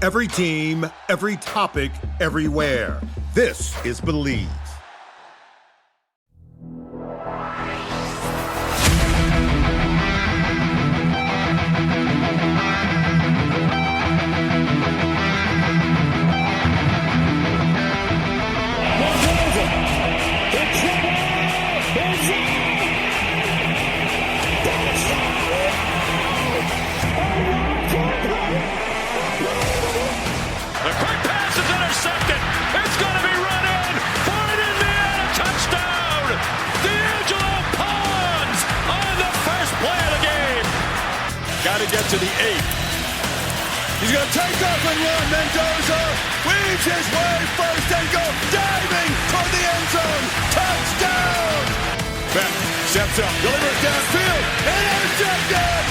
Every team, every topic, everywhere. This is Believe. Got to get to the 8. He's going to take off and run. Mendoza weaves his way first and goes diving toward the end zone. Touchdown! Beck steps up, delivers downfield, intercepted!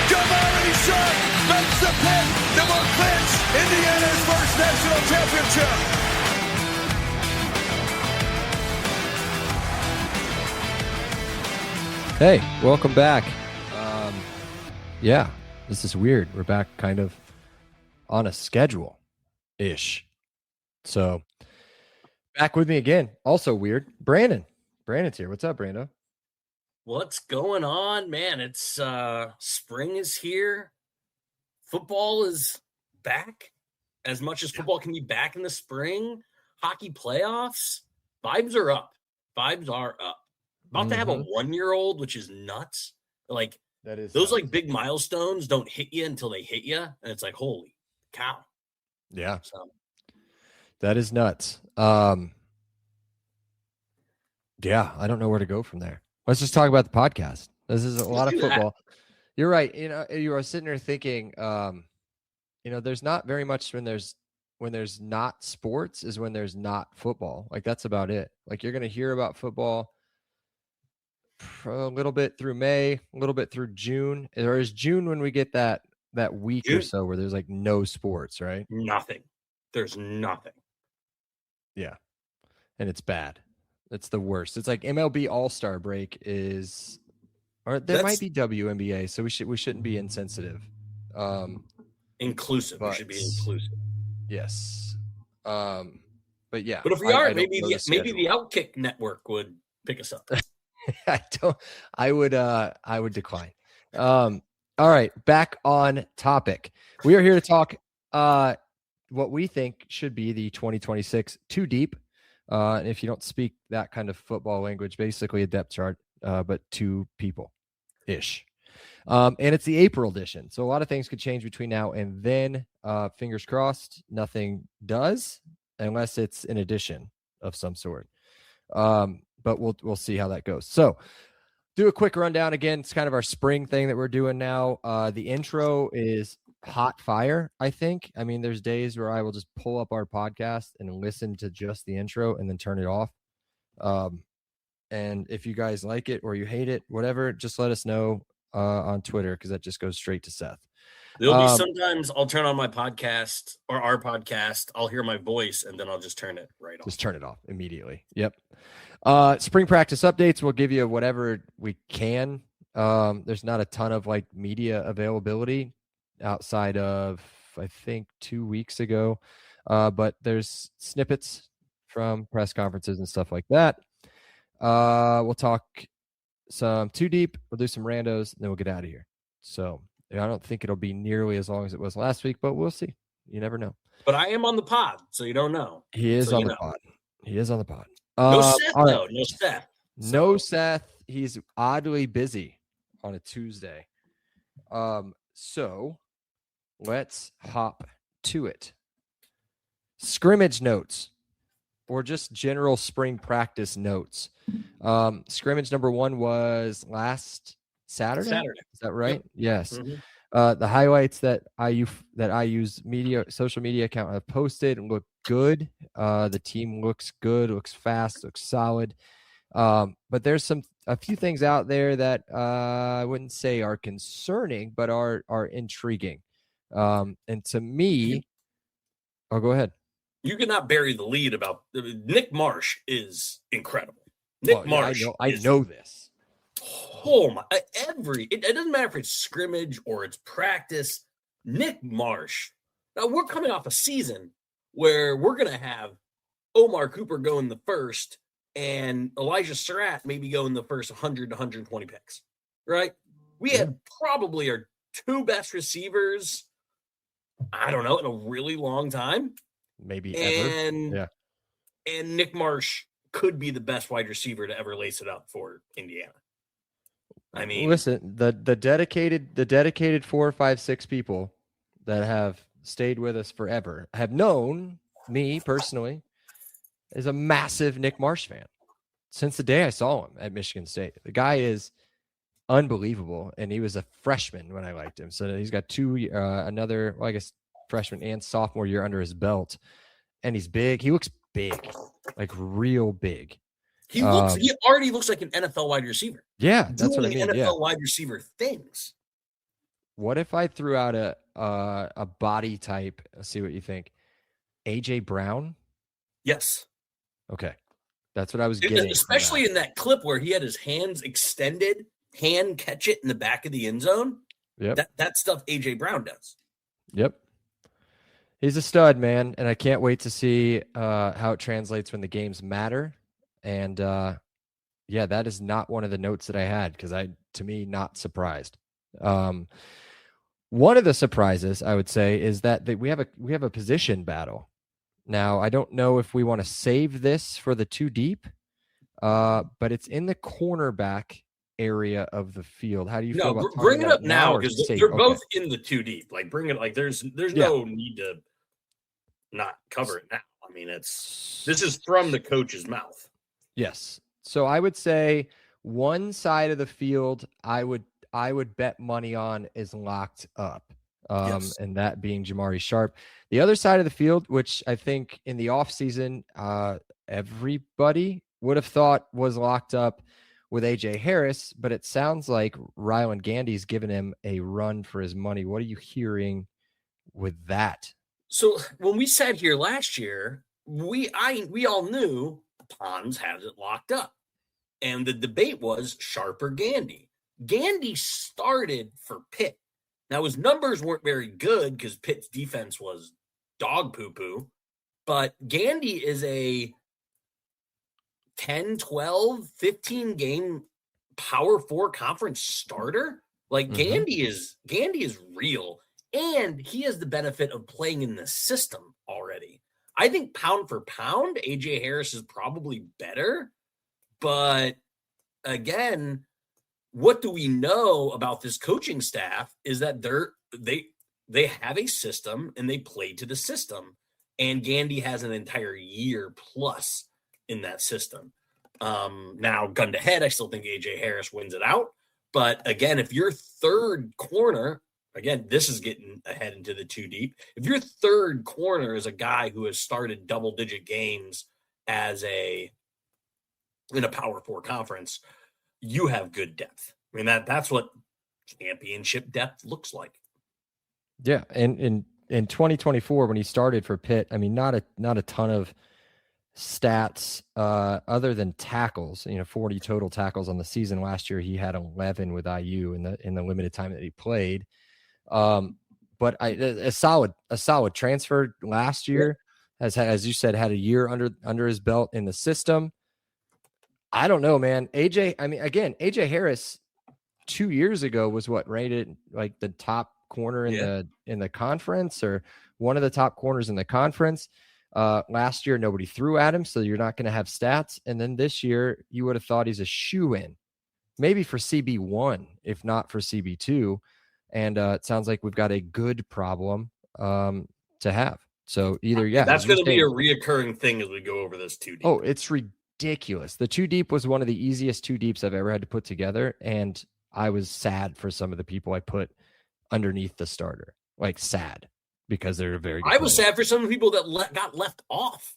Jamari Sharp makes the pick that will clinch Indiana's first national championship. Hey, welcome back. Yeah, this is weird. We're back kind of on a schedule-ish. So, back with me again. Also weird. Brandon. Brandon's here. What's up, Brando? What's going on, man? It's spring is here. Football is back. As much as football can be back in the spring. Hockey playoffs. Vibes are up. Vibes are up. About to have a 1-year-old, which is nuts. Like, that is those like big milestones don't hit you until they hit you, and it's like, holy cow. Yeah. So that is nuts. Yeah, I don't know where to go from there. Let's just talk about the podcast. This is a lot of football. You're right. You know, you are sitting there thinking, there's not very much when there's not sports is when there's not football. Like, that's about it. Like, you're going to hear about football a little bit through May, a little bit through June. Or is June when we get that week or so where there's like no sports, right? Nothing. There's nothing. Yeah. And it's bad. It's the worst. It's like MLB All-Star break is, or there might be WNBA, so we shouldn't be insensitive. Inclusive. We should be inclusive. Yes. But yeah. But if we are, maybe the Outkick network would pick us up. I would decline. All right, back on topic. We are here to talk what we think should be the 2026 Too Deep. And if you don't speak that kind of football language, basically a depth chart, but two people-ish. And it's the April edition. So a lot of things could change between now and then. Fingers crossed, nothing does, unless it's an addition of some sort. But we'll see how that goes. So do a quick rundown. Again, it's kind of our spring thing that we're doing now. The intro is hot fire, I think. I mean, there's days where I will just pull up our podcast and listen to just the intro and then turn it off. And if you guys like it or you hate it, whatever, just let us know on Twitter, because that just goes straight to Seth. There'll be sometimes I'll turn on my podcast or our podcast. I'll hear my voice and then I'll just turn it right off. Just turn it off immediately. Yep. Spring practice updates. We'll give you whatever we can. There's not a ton of like media availability outside of, I think, 2 weeks ago. But there's snippets from press conferences and stuff like that. We'll talk some Too Deep. We'll do some randos, and then we'll get out of here. So I don't think it'll be nearly as long as it was last week, but we'll see. You never know. But I am on the pod, so you don't know. He is on the pod. He is on the pod. No Seth, right. though. No Seth. No Seth. He's oddly busy on a Tuesday. So let's hop to it. Scrimmage notes, or just general spring practice notes. Scrimmage number 1 was last Saturday. Is that right? Yep. Yes. Mm-hmm. The highlights that I use social media account have posted look good. The team looks good, looks fast, looks solid. But there's a few things out there that I wouldn't say are concerning, but are intriguing. And to me, go ahead. You cannot bury the lead about Nick Marsh is incredible. Marsh. I know this. Oh my! It doesn't matter if it's scrimmage or it's practice. Nick Marsh Now we're coming off a season where we're going to have Omar Cooper go in the first and Elijah Surratt maybe go in the first 100 to 120 picks, right? We had probably our two best receivers, I don't know, in a really long time. Maybe ever. Yeah. And Nick Marsh could be the best wide receiver to ever lace it up for Indiana. I mean, listen, the dedicated 4, 5, 6 people that have stayed with us forever have known me personally as a massive Nick Marsh fan since the day I saw him at Michigan State. The guy is unbelievable, and he was a freshman when I liked him. So he's got I guess freshman and sophomore year under his belt, and he's big. He looks big, like real big. He already looks like an NFL wide receiver. Yeah, that's what I mean. NFL wide receiver things. What if I threw out a body type? Let's see what you think. AJ Brown? Yes. Okay. That's what I was getting. Especially in that clip where he had his hands extended, hand catch it in the back of the end zone. Yep. That stuff AJ Brown does. Yep. He's a stud, man. And I can't wait to see how it translates when the games matter. And that is not one of the notes that I had because to me, not surprised. One of the surprises I would say is that we have a position battle. Now, I don't know if we want to save this for the two deep, but it's in the cornerback area of the field. How do you feel about bring it up now because they're both in the two deep. Like bring it like there's no need to not cover it now. I mean, this is from the coach's mouth. Yes. So I would say one side of the field I would bet money on is locked up. And that being Jamari Sharp. The other side of the field, which I think in the offseason, everybody would have thought was locked up with AJ Harris, but it sounds like Rylan Gandy's given him a run for his money. What are you hearing with that? So when we sat here last year, we all knew Pons has it locked up. And the debate was Sharp or Gandy. Gandy started for Pitt. Now, his numbers weren't very good because Pitt's defense was dog poo-poo, but Gandy is a 10, 12, 15 game Power 4 conference starter. Like Gandy is real, and he has the benefit of playing in the system already. I think pound for pound, AJ Harris is probably better, but again, what do we know about this coaching staff is that they have a system and they play to the system. And Gandy has an entire year plus in that system. Now, gun to head, I still think AJ Harris wins it out. But again, if your third corner, again, this is getting ahead into the two deep. If your third corner is a guy who has started double-digit games in a Power 4 conference, you have good depth. I mean, that's what championship depth looks like. Yeah, and in 2024 when he started for Pitt, I mean, not a ton of stats other than tackles. 40 total tackles on the season. Last year he had 11 with IU in the limited time that he played. But a solid transfer last year, as you said, had a year under his belt in the system. I don't know, man. AJ Harris 2 years ago was rated like the top corner in the conference, or one of the top corners in the conference. Last year, nobody threw at him, so you're not going to have stats. And then this year, you would have thought he's a shoe-in, maybe for CB1, if not for CB2. And it sounds like we've got a good problem to have. So that's going to be a reoccurring thing as we go over this two deep. Oh, it's ridiculous. The two deep was one of the easiest two deeps I've ever had to put together, and I was sad for some of the people I put underneath the starter, like sad, because they're very good. I was sad for some of the people that got left off.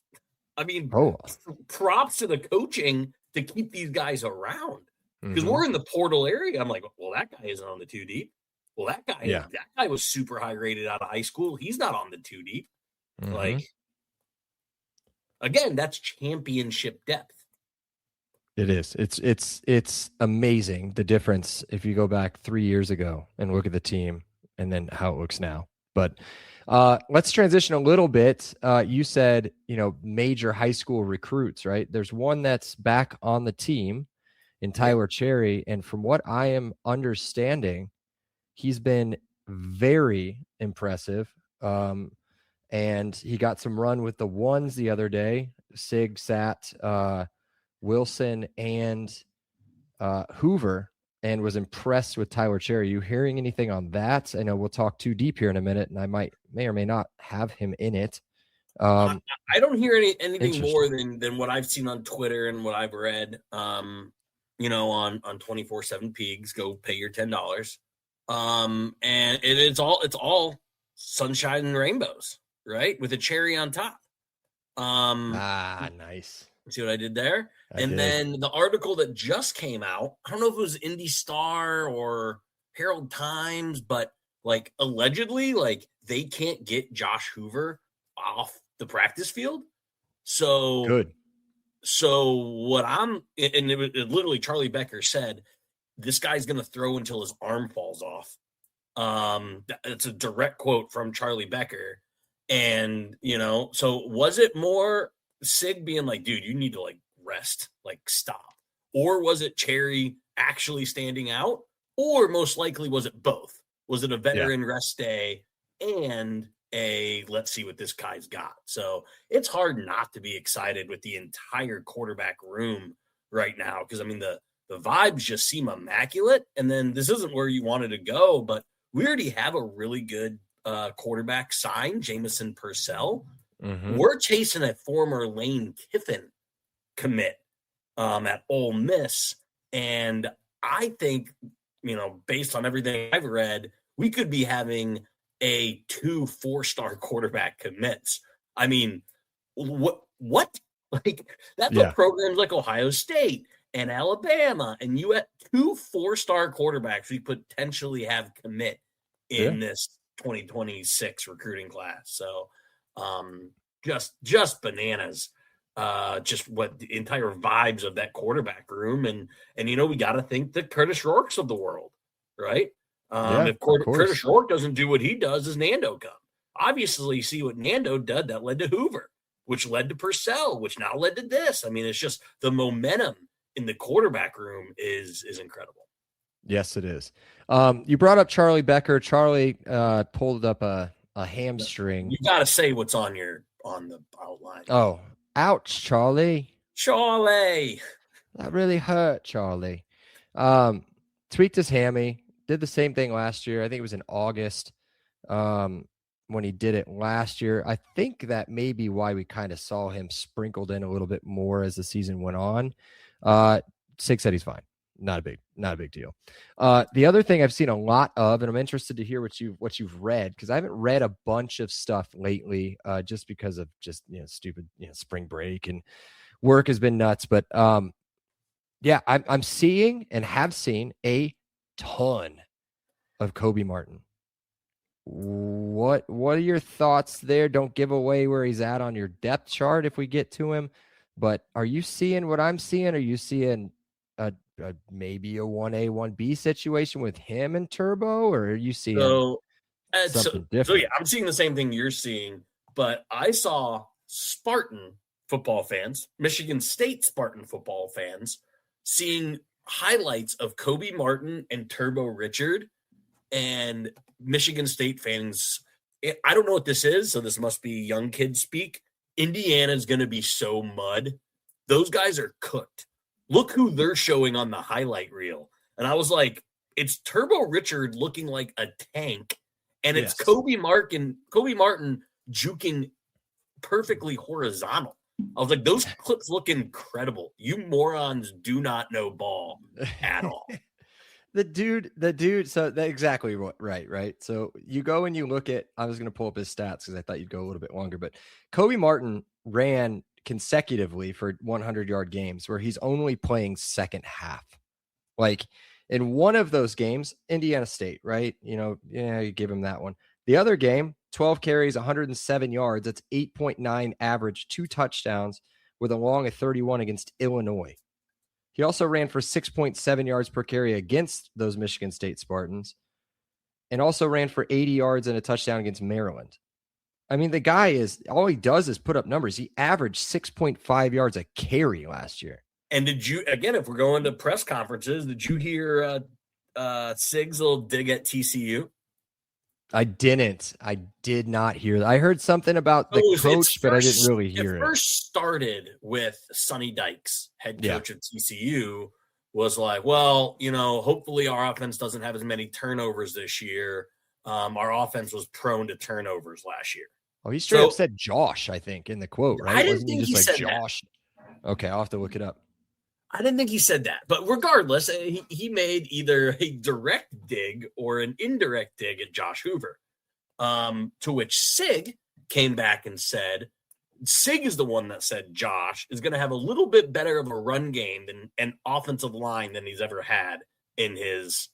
I mean, props to the coaching to keep these guys around, because we're in the portal area. I'm like, well, that guy isn't on the two deep. Well, that guy was super high rated out of high school. He's not on the two deep. Like, again, that's championship depth. It is. It's amazing the difference if you go back 3 years ago and look at the team and then how it looks now. But Let's transition a little bit. You said, major high school recruits, right? There's one that's back on the team in Tyler Cherry. And from what I am understanding, he's been very impressive. And he got some run with the ones the other day. Sig sat Wilson and Hoover and was impressed with Tyler Cherry. You hearing anything on that? I know we'll talk too deep here in a minute, and I may or may not have him in it. I don't hear anything more than what I've seen on Twitter and what I've read. On 24/7 Pigs, go pay your $10. And it's all sunshine and rainbows, right? With a cherry on top. Nice. See what I did there? Then the article that just came out, I don't know if it was Indy Star or Herald Times, but like allegedly, like they can't get Josh Hoover off the practice field. So good. So what and it literally Charlie Becker said, this guy's going to throw until his arm falls off. It's a direct quote from Charlie Becker. And, so was it more Sig being like, dude, you need to like rest, like stop? Or was it Cherry actually standing out? Or most likely was it both? Was it a veteran rest day and let's see what this guy's got? So it's hard not to be excited with the entire quarterback room right now. Because I mean, the vibes just seem immaculate. And then this isn't where you wanted to go, but we already have a really good quarterback signed, Jamison Purcell. Mm-hmm. We're chasing a former Lane Kiffin commit at Ole Miss. And I think, based on everything I've read, we could be having 2 4-star quarterback commits. I mean, what? Like that's what programs like Ohio State and Alabama and you at 2 4-star quarterbacks we potentially have commit in this 2026 recruiting class. So just bananas. Just what the entire vibes of that quarterback room. And we got to think the Curtis Rourke's of the world, right? If Curtis Rourke doesn't do what he does, does Nando come? Obviously, see what Nando did, that led to Hoover, which led to Purcell, which now led to this. I mean, it's just the momentum in the quarterback room is incredible. Yes, it is. You brought up Charlie Becker. Charlie pulled up a hamstring. You got to say what's on the outline. Oh, ouch, Charlie. Charlie. That really hurt, Charlie. Tweaked his hammy. Did the same thing last year. I think it was in August when he did it last year. I think that may be why we kind of saw him sprinkled in a little bit more as the season went on. Sig said he's fine. Not a big deal. The other thing I've seen a lot of, and I'm interested to hear what you've read, because I haven't read a bunch of stuff lately, just because of stupid spring break and work has been nuts. But I'm seeing and have seen a ton of Kobe Martin. What are your thoughts there? Don't give away where he's at on your depth chart if we get to him. But are you seeing what I'm seeing? Are you seeing maybe a 1A, 1B situation with him and Turbo, or are you seeing something different? So yeah, I'm seeing the same thing you're seeing, but I saw Spartan football fans, Michigan State Spartan football fans, seeing highlights of Kobe Martin and Turbo Richard, and Michigan State fans. I don't know what this is, so this must be young kids speak. Indiana's going to be so mud. Those guys are cooked. Look who they're showing on the highlight reel. And I was like, it's Turbo Richard looking like a tank, and it's Kobe Martin juking perfectly horizontal. I was like, those clips look incredible. You morons do not know ball at all. The dude. So that exactly right. So you go and you look at, I was going to pull up his stats because I thought you'd go a little bit longer, but Kobe Martin ran consecutively for 100-yard games where he's only playing second half. Like in one of those games, Indiana State, right? You give him that one. The other game, 12 carries, 107 yards. That's 8.9 average, 2 touchdowns with a long of 31 against Illinois. He also ran for 6.7 yards per carry against those Michigan State Spartans, and also ran for 80 yards and a touchdown against Maryland. I mean, the guy is all he does is put up numbers. He averaged 6.5 yards a carry last year. And did you, again, if we're going to press conferences, did you hear Sig's little dig at TCU? I didn't. I did not hear that. I heard something about the coach, but I didn't really hear it. It first started with Sonny Dykes, head coach of TCU, was like, well, hopefully our offense doesn't have as many turnovers this year. Our offense was prone to turnovers last year. Oh, he straight up said Josh, I think, in the quote, right? I didn't think he said Josh. That. Okay, I'll have to look it up. I didn't think he said that. But regardless, he made either a direct dig or an indirect dig at Josh Hoover, to which Sig came back and said, Sig is the one that said Josh is going to have a little bit better of a run game than an offensive line than he's ever had in his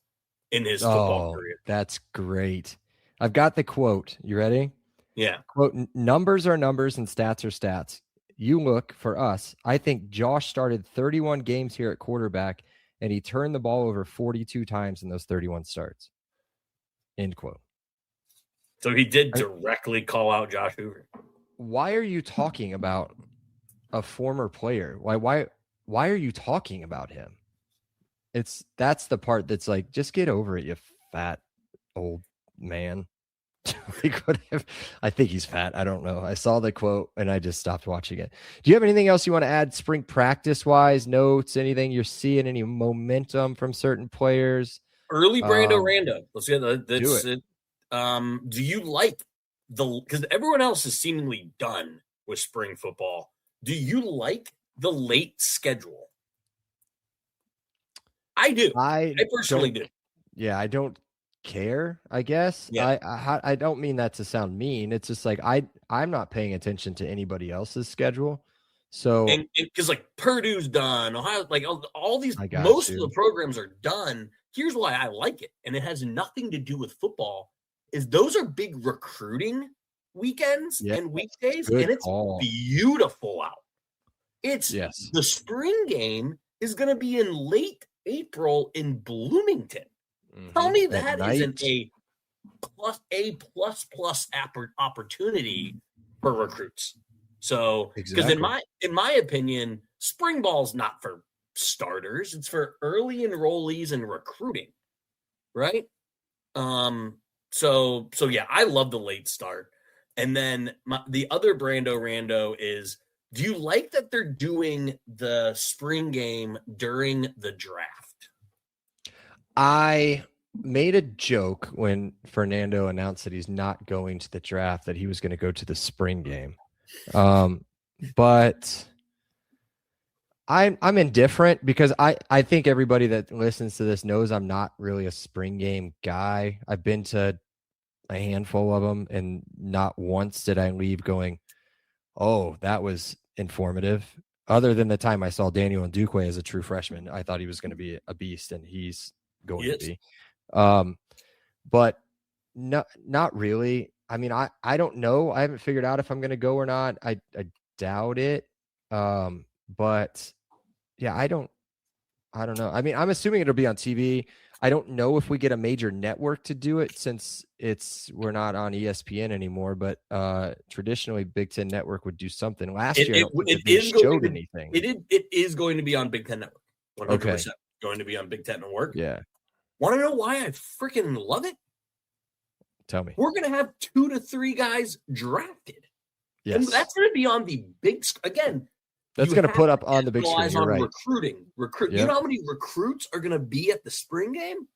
football career. That's great. I've got the quote. You ready? Yeah. Quote, numbers are numbers and stats are stats. You look for us. I think Josh started 31 games here at quarterback, and he turned the ball over 42 times in those 31 starts. End quote. So he did directly call out Josh Hoover. Why are you talking about a former player? Why are you talking about him? That's the part that's like, just get over it, you fat old man. I think he's fat. I don't know. I saw the quote and I just stopped watching it. Do you have anything else you want to add spring practice wise, notes, anything you're seeing, any momentum from certain players? Early Brando Rando. Let's get that. That's it. Do you like because everyone else is seemingly done with spring football. Do you like the late schedule? I do. I personally do. Yeah, I don't care, I guess. Yeah. I don't mean that to sound mean. It's just like I'm not paying attention to anybody else's schedule. So because like Purdue's done, Ohio, like all these, most of the programs are done. Here's why I like it, and it has nothing to do with football. Is those are big recruiting weekends and weekdays, and it's beautiful out. It's the spring game is going to be in late April in Bloomington. Mm-hmm. Tell me that isn't a plus opportunity for recruits. So, because in my opinion, spring ball's not for starters; it's for early enrollees and recruiting, right? So yeah, I love the late start. And then the other Brando Rando is, do you like that they're doing the spring game during the draft? I made a joke when Fernando announced that he's not going to the draft, that he was going to go to the spring game. But I'm indifferent because I think everybody that listens to this knows I'm not really a spring game guy. I've been to a handful of them, and not once did I leave going, oh, that was informative. Other than the time I saw Daniel Ndukwe as a true freshman, I thought he was going to be a beast, and he's going to be. But not really. I mean, I don't know. I haven't figured out if I'm going to go or not. I doubt it. But yeah, I don't know. I mean, I'm assuming it'll be on TV. I don't know if we get a major network to do it, since we're not on ESPN anymore, but traditionally Big Ten Network would do something. Last year, it showed anything. It is going to be on Big Ten Network. 100% going to be on Big Ten Network. Yeah. Want to know why I freaking love it? Tell me. We're going to have 2 to 3 guys drafted. Yes. And that's going to be on the big again. That's going to put up on the big screen. You're right. Recruiting. Yep. You know how many recruits are going to be at the spring game?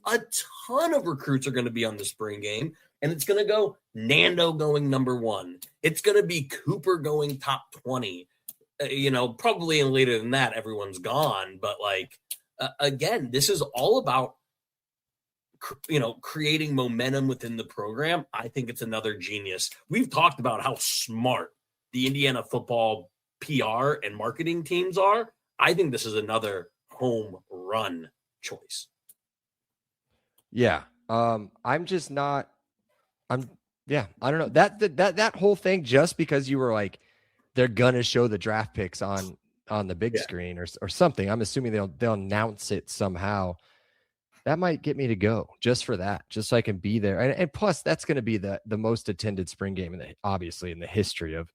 A ton of recruits are going to be on the spring game, and it's going to go Nando going number 1. It's going to be Cooper going top 20. Probably later than that, everyone's gone. But again, this is all about creating momentum within the program. I think it's another genius. We've talked about how smart the Indiana football PR and marketing teams are. I think this is another home run choice. Yeah. I'm just not, I don't know that whole thing, just because you were like, they're going to show the draft picks on the big screen or something. I'm assuming they'll announce it somehow. that might get me to go just for that, just so I can be there. And plus, that's going to be the most attended spring game obviously in the history of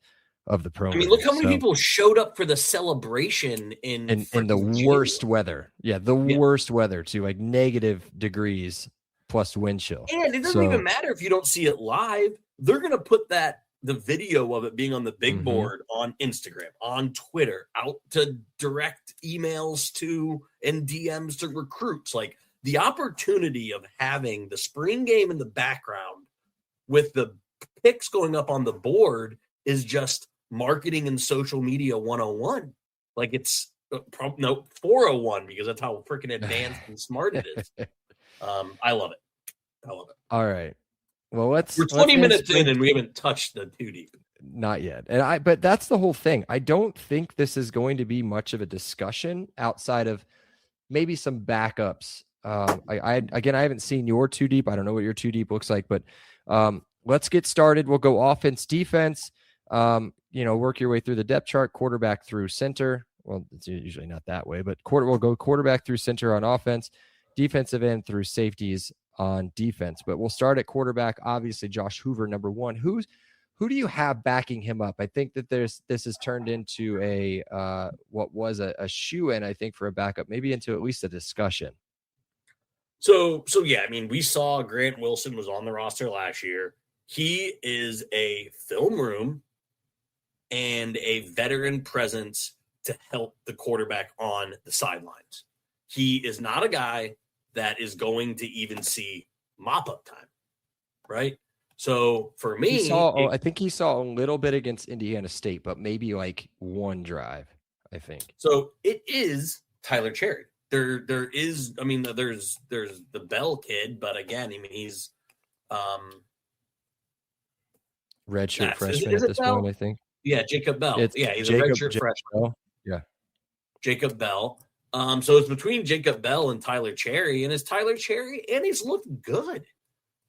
the program. I mean, look how many people showed up for the celebration in the worst weather. Yeah, the worst weather too, like negative degrees plus wind chill. And it doesn't even matter if you don't see it live. They're going to put the video of it being on the big board on Instagram, on Twitter, out to direct emails to and DMs to recruits. Like, the opportunity of having the spring game in the background with the picks going up on the board is just marketing and social media 101. Like, it's 401, because that's how freaking advanced and smart it is. I love it. All right. Well, we're 20 minutes in and we haven't touched the 2 deep. Not yet. But that's the whole thing. I don't think this is going to be much of a discussion outside of maybe some backups. I haven't seen your 2 deep. I don't know what your 2 deep looks like, but let's get started. We'll go offense, defense, work your way through the depth chart, quarterback through center. Well, it's usually not that way, but we'll go quarterback through center on offense, defensive end through safeties on defense. But we'll start at quarterback. Obviously, Josh Hoover, number 1. Who do you have backing him up? I think that this has turned into what was a shoe-in, I think, for a backup, maybe into at least a discussion. So yeah, I mean, we saw Grant Wilson was on the roster last year. He is a film room and a veteran presence to help the quarterback on the sidelines. He is not a guy that is going to even see mop-up time, right? So for me, I think he saw a little bit against Indiana State, but maybe like one drive, I think. So it is Tyler Cherry. There is, I mean, there's the Bell kid, but again, I mean, he's redshirt freshman at this point, I think. Yeah, Jacob Bell. He's a redshirt freshman. Bell. Yeah, Jacob Bell. So it's between Jacob Bell and Tyler Cherry, and it's Tyler Cherry, and he's looked good,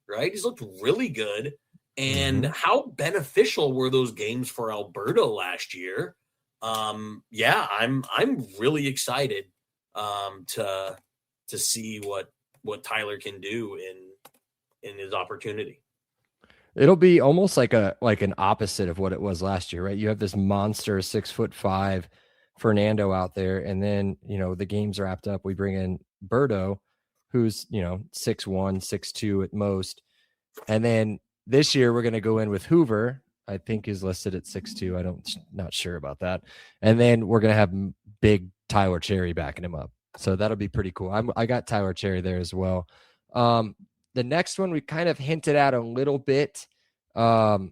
right? He's looked really good. And how beneficial were those games for Alberta last year? I'm really excited to see what Tyler can do in his opportunity. It'll be almost like an opposite of what it was last year, right? You have this monster 6'5" Fernando out there, and then the game's wrapped up. We bring in Brando, who's 6'1", 6'2" at most, and then this year we're going to go in with Hoover. I think is listed at 6'2". Not sure about that, and then we're going to have big Tyler Cherry backing him up. So that'll be pretty cool. I got Tyler Cherry there as well. The next one we kind of hinted at a little bit, but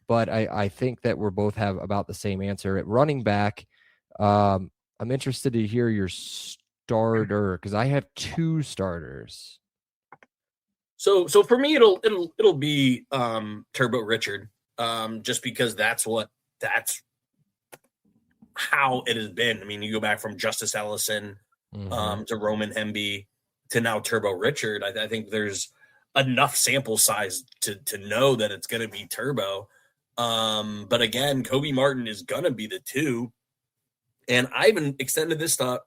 I think that we're both have about the same answer at running back. I'm interested to hear your starter because I have 2 starters. So for me, it'll be Turbo Richard, just because that's how it has been. I mean, you go back from Justice Ellison to Roman Hemby to now Turbo Richard. I think there's enough sample size to know that it's going to be Turbo. But again, Kobe Martin is going to be the 2. And I even extended this to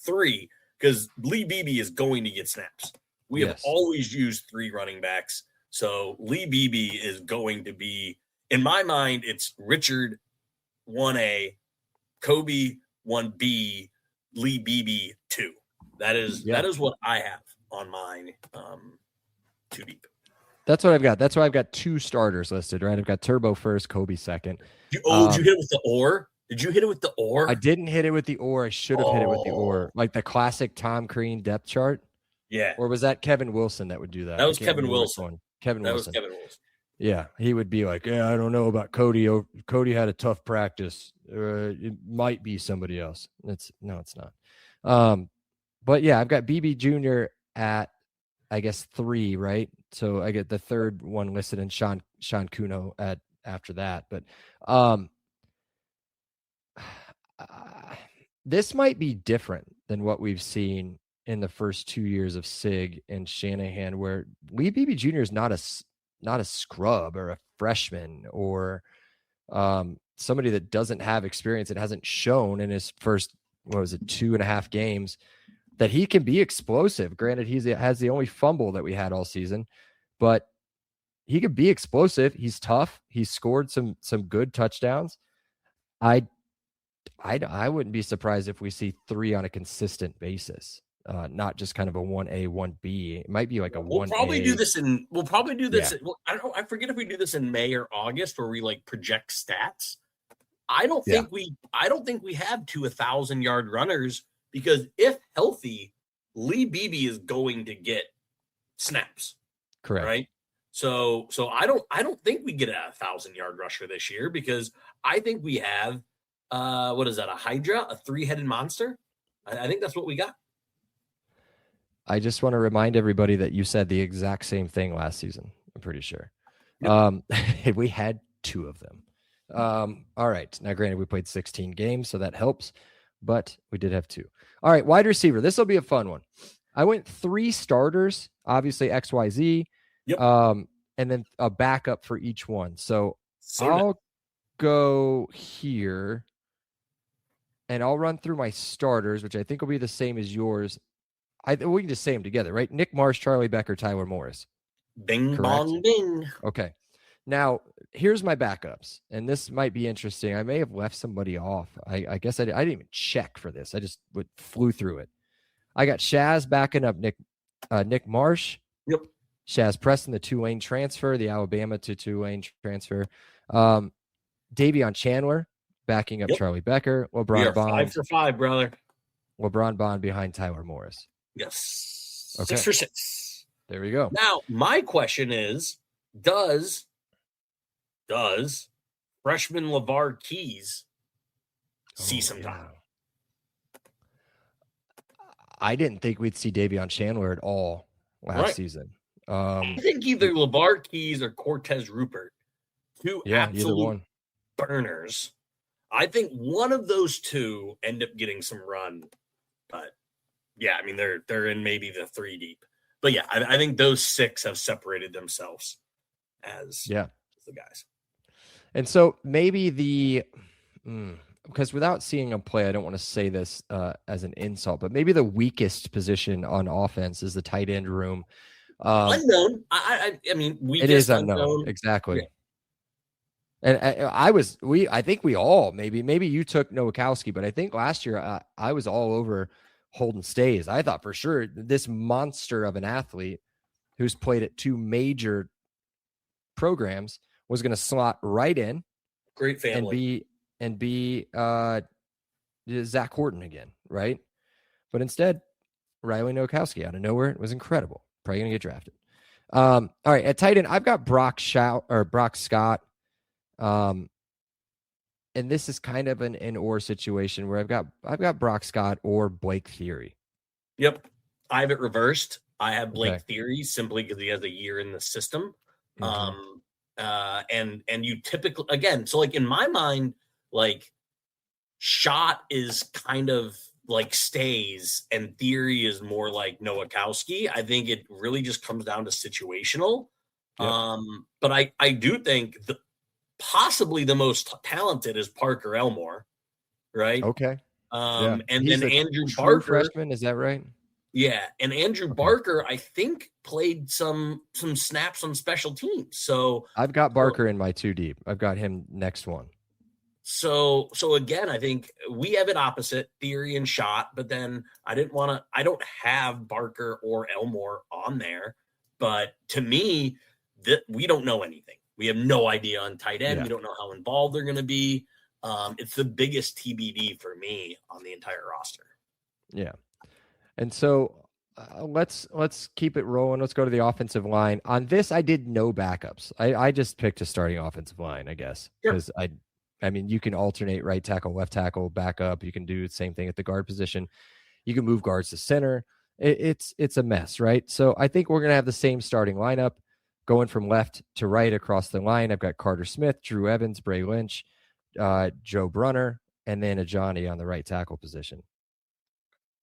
3 because Lee Beebe is going to get snaps. We have always used 3 running backs. So Lee Beebe is going to be, in my mind, it's Richard 1A, Kobe 1B, Lee Beebe 2. That is what I have on my 2 deep. That's what I've got. That's why I've got 2 starters listed, right? I've got Turbo first, Kobe second. Did you hit it with the or? Did you hit it with the or? I didn't hit it with the or. I should have hit it with the or. Like the classic Tom Crean depth chart. Yeah. Or was that Kevin Wilson that would do that? That was Kevin Wilson. Kevin Wilson. Was Kevin Wilson. Yeah. He would be like, I don't know about Cody. Cody had a tough practice. It might be somebody else. It's not. But yeah, I've got BB Jr. at, I guess, 3, right? So I get the third one listed and Sean Kuno at after that. But this might be different than what we've seen in the first 2 years of Sig and Shanahan, where Lee Beebe Jr. is not a scrub or a freshman or somebody that doesn't have experience and hasn't shown in his first, 2.5 games that he can be explosive. Granted, has the only fumble that we had all season, but he could be explosive. He's tough. He's scored some good touchdowns. I wouldn't be surprised if we see 3 on a consistent basis, not just kind of a 1A, 1B. It might be like a 1A. We'll probably do this. Well, I don't know. I forget if we do this in May or August, where we like project stats. I don't think we have 2 1,000-yard runners, because if healthy, Lee Beebe is going to get snaps. Correct. Right. So I don't think we get a 1,000-yard rusher this year, because I think we have what is that, a Hydra, a 3-headed monster? I think that's what we got. I just want to remind everybody that you said the exact same thing last season. I'm pretty sure. Yep. We had 2 of them. All right. Now, granted, we played 16 games, so that helps, but we did have 2. All right. Wide receiver. This will be a fun one. I went 3 starters, obviously XYZ, yep. And then a backup for each one. So I'll go here and I'll run through my starters, which I think will be the same as yours. We can just say them together, right? Nick Marsh, Charlie Becker, Tyler Morris. Bing, correct? Bong, ding. Okay. Now, here's my backups, and this might be interesting. I may have left somebody off. I guess I didn't even check for this. I just flew through it. I got Shaz backing up Nick Marsh. Yep. Shaz Preston, the Tulane transfer, the Alabama to Tulane transfer. Davion Chandler backing up Charlie Becker. LeBron Bond. 5 for 5, brother. LeBron Bond behind Tyler Morris. Yes. Okay. 6 for 6. There we go. Now, my question is, does freshman LeVar Keys see some time? I didn't think we'd see Davion Chandler at all last season. I think either LeVar Keys or Cortez Rupert, 2 absolute burners. I think one of those 2 end up getting some run, but yeah, I mean they're in maybe the 3 deep. But yeah, I think those 6 have separated themselves as the guys. And so maybe because without seeing them play, I don't want to say this as an insult, but maybe the weakest position on offense is the tight end room. Unknown. I mean, it is unknown. Exactly. Yeah. And I think we all, maybe you took Nowakowski, but I think last year I was all over Holden Stays. I thought for sure this monster of an athlete who's played at 2 major programs was going to slot right in. Great family. And be Zach Horton again, right? But instead, Riley Nowakowski out of nowhere was incredible. Probably going to get drafted. All right, at tight end, I've got Brock Scott. And this is kind of an or situation where I've got Brock Scott or Blake Theory. Yep. I have it reversed. I have Blake Theory simply because he has a year in the system. Mm-hmm. And you typically, again, so like in my mind, like Shot is kind of like Stays and Theory is more like Nowakowski. I think it really just comes down to situational. Yep. But I do think possibly the most talented is Parker Elmore, right? Okay. And then Andrew Barker, freshman, is that right? Yeah, and Andrew Barker, I think, played some snaps on special teams. So I've got Barker in my 2 deep. I've got him next one. So again, I think we have it opposite, Theory and Shot, but then I don't have Barker or Elmore on there. But to me, we don't know anything. We have no idea on tight end. Yeah. We don't know how involved they're going to be. It's the biggest TBD for me on the entire roster. Yeah. And so let's keep it rolling. Let's go to the offensive line. On this, I did no backups. I just picked a starting offensive line, I guess, because I mean, you can alternate right tackle, left tackle, backup. You can do the same thing at the guard position. You can move guards to center. It's a mess, right? So I think we're going to have the same starting lineup going from left to right across the line. I've got Carter Smith, Drew Evans, Bray Lynch, Joe Brunner, and then Johnny on the right tackle position.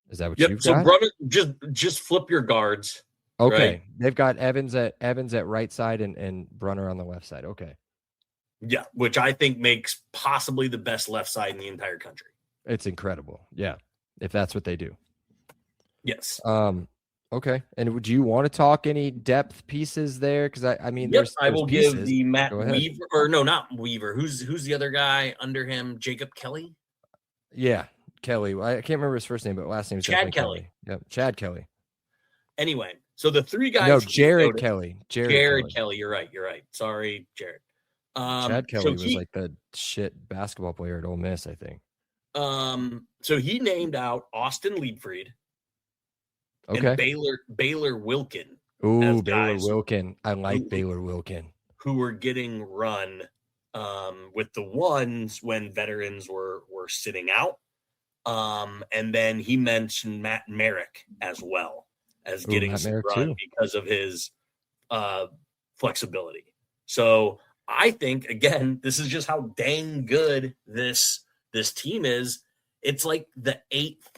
Is that what you've got? So Brunner, just flip your guards. Okay. Right? They've got Evans at right side and Brunner on the left side. Okay. Yeah, which I think makes possibly the best left side in the entire country. It's incredible. Yeah. If that's what they do. Yes. Okay. And do you want to talk any depth pieces there? Because I mean, Yep. there's I will pieces. give the Matt Go ahead. Weaver, or no, not Weaver. Who's the other guy under him? Jacob Kelly? Yeah, Kelly. I can't remember his first name, but last name is Chad definitely Kelly. Kelly. Yep, Chad Kelly. Anyway, so the three guys. No, Jared Kelly. Jared Kelly. You're right. Sorry, Jared. Chad Kelly was like the shit basketball player at Ole Miss, I think. So he named out Austin Liebfried. Okay. And Baylor Wilkin. Ooh, Baylor Wilkin. I like Baylor Wilkin. Who were getting run with the ones when veterans were sitting out. And then he mentioned Matt Merrick as well as getting some run because of his flexibility. So I think, again, this is just how dang good this team is. It's like the eighth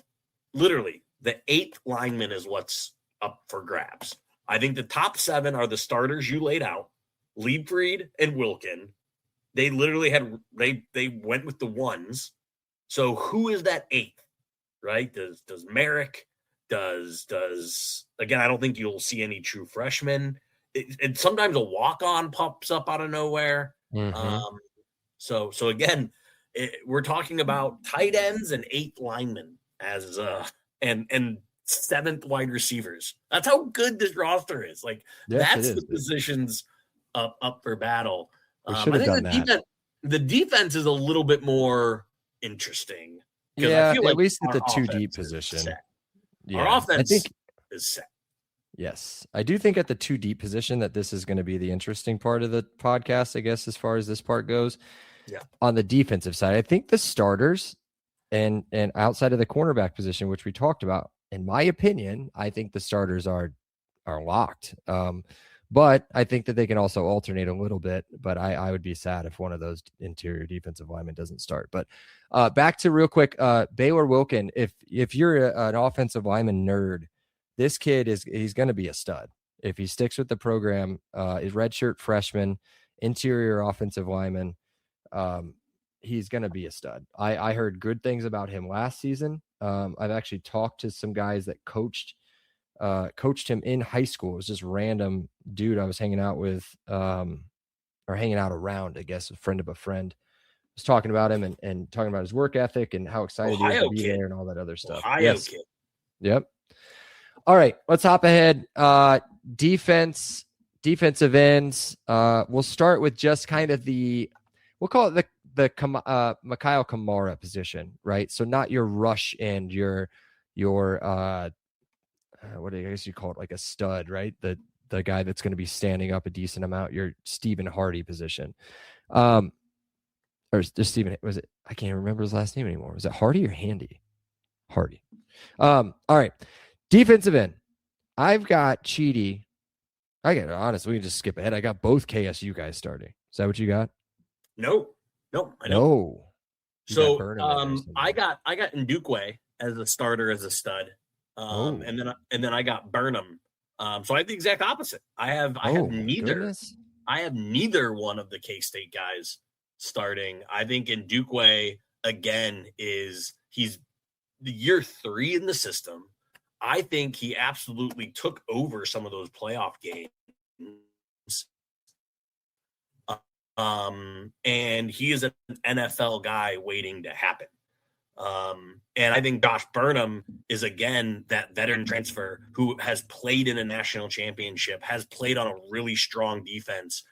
lineman is what's up for grabs. I think the top 7 are the starters you laid out, Liebfried and Wilkin. They literally they went with the ones. So who is that 8th, right? Does Merrick, does again, I don't think you'll see any true freshmen. It sometimes a walk-on pops up out of nowhere. Mm-hmm. So again, we're talking about tight ends and 8 linemen as and 7th wide receivers. That's how good this roster is. Like, yes, that's the positions up for battle. I think the defense is a little bit more interesting. Yeah, I feel at like least at the 2 deep position. Yeah, our offense is set. Yes, I do think at the 2 deep position that this is going to be the interesting part of the podcast, I guess, as far as this part goes. Yeah. On the defensive side, I think the starters and outside of the cornerback position, which we talked about, in my opinion, I think the starters are locked. But I think that they can also alternate a little bit. But I would be sad if one of those interior defensive linemen doesn't start. But back to real quick, Baylor Wilkin. If you're an offensive lineman nerd, this kid he's going to be a stud if he sticks with the program. Is redshirt freshman, interior offensive lineman. He's going to be a stud. I heard good things about him last season. I've actually talked to some guys that coached him in high school. It was just random dude I was hanging out with, or hanging out around, I guess, a friend of a friend. Was talking about him and talking about his work ethic and how excited he is to be there and all that other stuff. Yes. Kid. Yep. All right, let's hop ahead. Defensive ends. We'll start with just kind of we'll call it the Mikhail Kamara position, right? So not your rush end, your what do you guess you call it, like a stud, right? The guy that's going to be standing up a decent amount, your Stephen Hardy position. Or just Stephen, was it? I can't remember his last name anymore. Was it Hardy or Handy? Hardy. All right. Defensive end. I've got Cheedy. Honestly, we can just skip ahead. I got both KSU guys starting. Is that what you got? No, I don't. No. So I got Ndukwe as a starter, as a stud. And then I got Burnham. So I have the exact opposite. I have neither. I have neither one of the K-State guys starting. I think Ndukwe again he's the year 3 in the system. I think he absolutely took over some of those playoff games. And he is an NFL guy waiting to happen. And I think Josh Burnham is, again, that veteran transfer who has played in a national championship, has played on a really strong defense.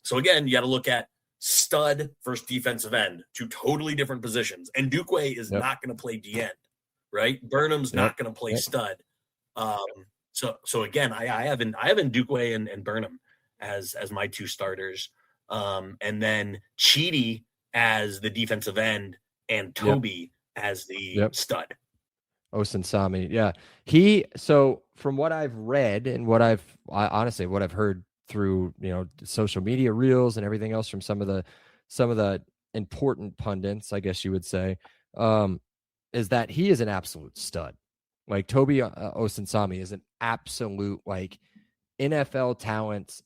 So, again, you got to look at stud versus defensive end, 2 totally different positions. And Ndukwe is not going to play D-end, right? Burnham's not going to play stud. So again, I have Ndukwe and Burnham as my 2 starters. And then Cheedy as the defensive end and Toby as the stud. Osensami. Yeah. So from what I've read and what I've heard through, social media reels and everything else from some of the important pundits, I guess you would say, is that he is an absolute stud. Like Toby Osensami is an absolute, like, NFL talent,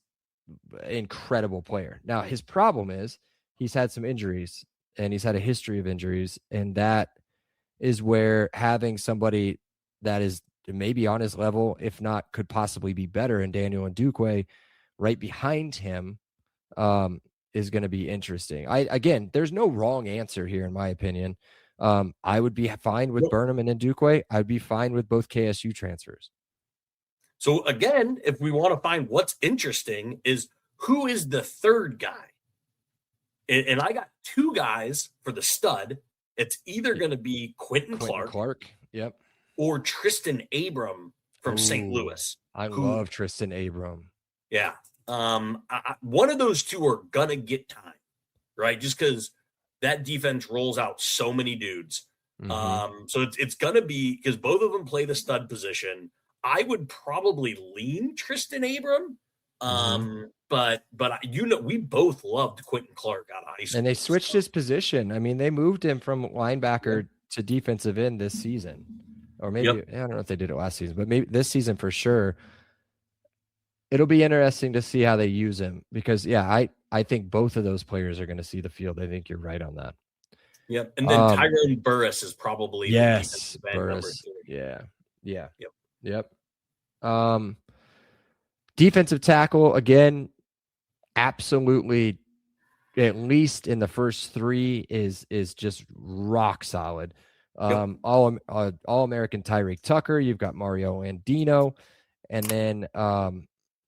incredible player. Now his problem is he's had some injuries and he's had a history of injuries, and that is where having somebody that is maybe on his level, if not, could possibly be better. And Daniel Ndukwe right behind him is going to be interesting. Again, there's no wrong answer here, in my opinion. I would be fine with Burnham and Ndukwe. I'd be fine with both KSU transfers. So again, if we want to find what's interesting, is who is the third guy? And I got two guys for the stud. It's either going to be Quentin Clark. Yep. Or Tristan Abram from St. Louis. I love Tristan Abram. Yeah. One of those two are going to get time, right? Just because that defense rolls out so many dudes. Mm-hmm. So it's going to be, because both of them play the stud position. I would probably lean Tristan Abram. But we both loved Quentin Clark out of high school. And they switched his position. I mean, they moved him from linebacker to defensive end this season. Or maybe, I don't know if they did it last season, but maybe this season for sure. It'll be interesting to see how they use him because, I think both of those players are going to see the field. I think you're right on that. Yep. And then Tyrone Burris is probably Burris. Yep. Defensive tackle, again, absolutely, at least in the first three, is just rock solid. All-American Tyreek Tucker. You've got Mario Andino, and then I'm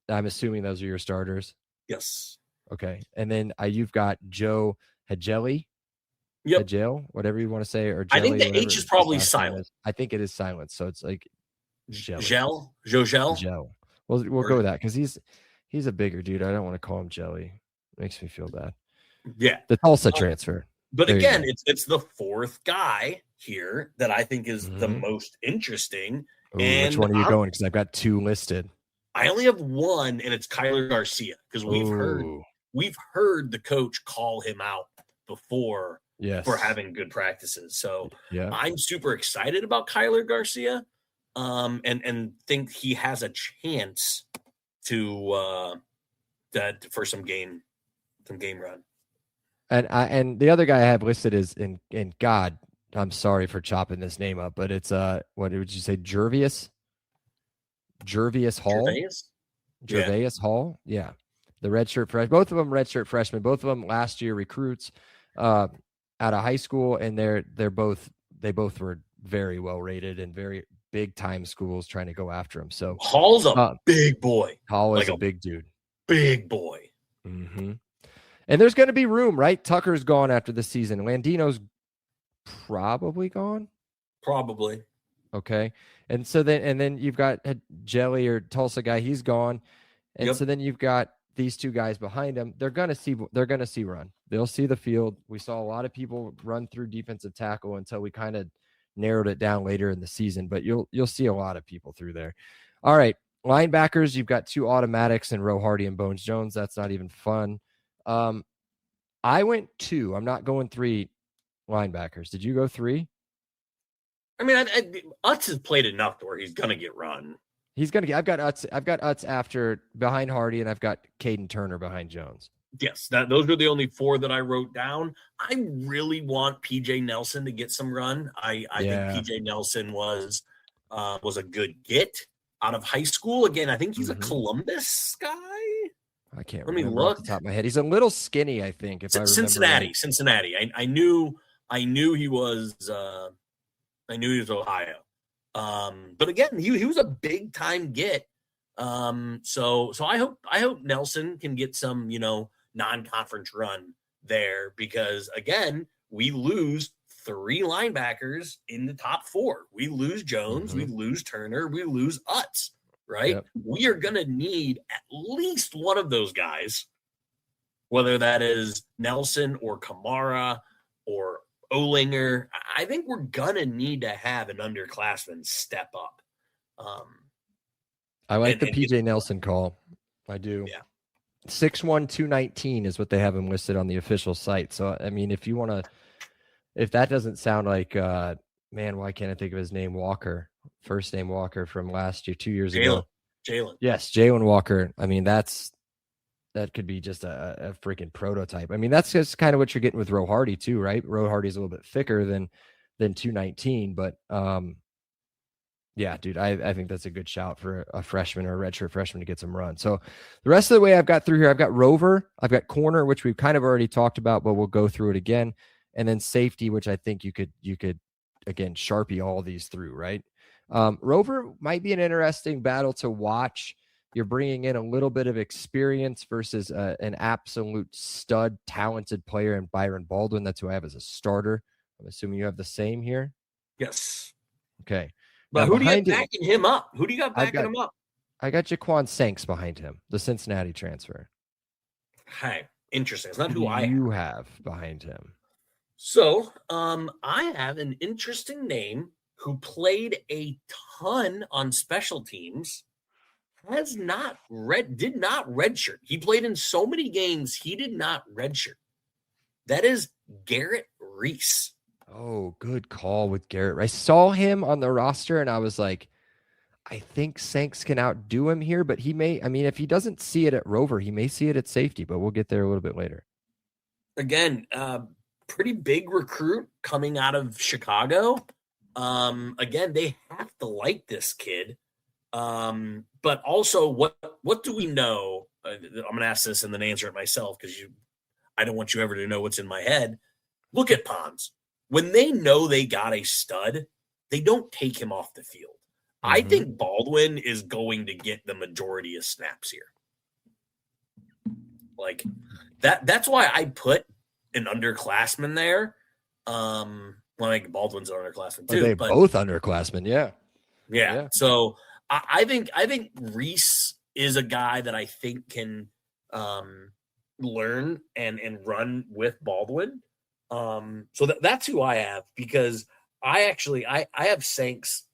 assuming those are your starters. Yes. Okay, and then you've got Joe Hageli. Yep. Hagel, whatever you want to say, or Jelly, I think the H is probably silent. I think it is silent, so it's like Gel. We'll go with that because he's a bigger dude. I don't want to call him Jelly. It makes me feel bad. Yeah, the Tulsa transfer. But there again, it's the fourth guy here that I think is the most interesting. And which one are you going? Because I've got two listed. I only have one, and it's Kyler Garcia because we've heard the coach call him out before for having good practices. So I'm super excited about Kyler Garcia, and think he has a chance to for some game run. And the other guy I have listed is in God, I'm sorry for chopping this name up, but it's what would you say, Jervius Hall? Gervais Hall? Yeah. The redshirt fresh, both of them redshirt freshmen, both of them last year recruits out of high school, and they both were very well rated and very big time schools trying to go after him. So Hall's a big boy. Hall is a big dude. Big boy. Mm-hmm. And there's going to be room, right? Tucker's gone after the season. Landino's probably gone. Probably. Okay. And so then you've got a Jelly or Tulsa guy. He's gone. And so then you've got these two guys behind him. They're going to see run. They'll see the field. We saw a lot of people run through defensive tackle until we kind of narrowed it down later in the season, but you'll see a lot of people through there. All right. Linebackers, you've got two automatics in Roe Hardy and Bones Jones. That's not even fun. I went 2. I'm not going 3 linebackers. Did you go 3? I mean, Utz has played enough to where he's gonna get run. He's gonna get. I've got Utz after behind Hardy, and I've got Caden Turner behind Jones. Yes, those are the only 4 that I wrote down. I really want PJ Nelson to get some run. I think PJ Nelson was a good get out of high school. Again, I think he's a Columbus guy. I can't remember off the top of my head. He's a little skinny, I think. If I remember Cincinnati. I knew he was. I knew he was Ohio. But again, he was a big time get. So I hope Nelson can get some non-conference run there, because again, we lose 3 linebackers in the top 4. We lose Jones, we lose Turner, we lose Utz. Right? Yep. We are going to need at least one of those guys, whether that is Nelson or Kamara or Olinger. I think we're going to need to have an underclassman step up. I like the PJ Nelson call. I do. Yeah. 6'1", 219 is what they have him listed on the official site. So, I mean, if that doesn't sound like, man, why can't I think of his name? Walker. First name Walker from last year, 2 years ago. Jalen. Yes, Jalen Walker. I mean, that could be just a freaking prototype. I mean, that's just kind of what you're getting with Roe Hardy too, right? Roe Hardy's a little bit thicker than 219, but Yeah, dude, I think that's a good shout for a freshman or a redshirt freshman to get some run. So the rest of the way I've got through here, I've got rover, I've got corner, which we've kind of already talked about, but we'll go through it again, and then safety, which I think you could again Sharpie all these through, right? Rover might be an interesting battle to watch. You're bringing in a little bit of experience versus an absolute stud, talented player in Byron Baldwin. That's who I have as a starter. I'm assuming you have the same here. Yes. Okay. But Now who do you behind got it, backing him up? Who do you got backing him up? I got Jaquan Sanks behind him, the Cincinnati transfer. Hey, interesting. It's not Who who do I you have behind him? So, I have an interesting name who played a ton on special teams, did not redshirt. He played in so many games, he did not redshirt. That is Garrett Reese. Oh, good call with Garrett. I saw him on the roster and I was like, I think Sanks can outdo him here, but he may, I mean, if he doesn't see it at Rover, he may see it at safety, but we'll get there a little bit later. Again, pretty big recruit coming out of Chicago. Again, they have to like this kid. But also, what do we know? I'm going to ask this and then answer it myself because I don't want you ever to know what's in my head. Look at Pons. When they know they got a stud, they don't take him off the field. I think Baldwin is going to get the majority of snaps here. Like that's why I put an underclassman there. Well, I think Baldwin's an underclassman too. They both underclassmen, yeah. So I think Reese is a guy that I think can learn and run with Baldwin. So that's who I have because I have Sanks,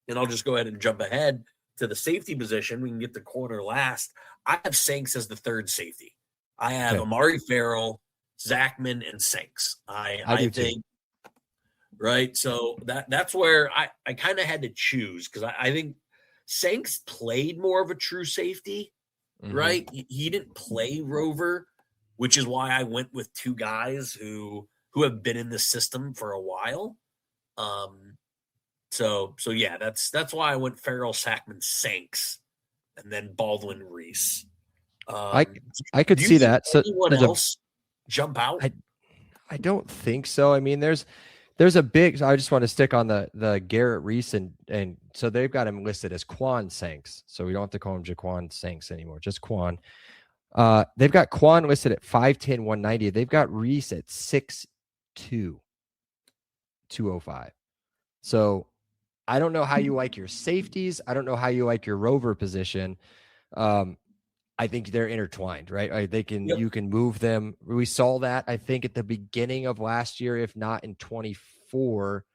and I'll just go ahead and jump ahead to the safety position. We can get the corner last. I have Sanks as the third safety. I have Amari Farrell, Zachman, and Sanks. I think, right? So that's where I kind of had to choose because I think Sanks played more of a true safety, right? He didn't play Rover, which is why I went with two guys who have been in the system for a while. So yeah, that's why I went Farrell, Zachman, Sanks, and then Baldwin, Reese. I could see that. So anyone else jump out? I don't think so. I mean, there's a big. I just want to stick on the Garrett Reese and so they've got him listed as Quan Sanks. So we don't have to call him Jaquan Sanks anymore. Just Quan. They've got Quan listed at 5'10", 190. They've got Reese at 6'2", 205. So I don't know how you like your safeties. I don't know how you like your rover position. I think they're intertwined, right? They can you can move them. We saw that I think at the beginning of last year, if not in 24,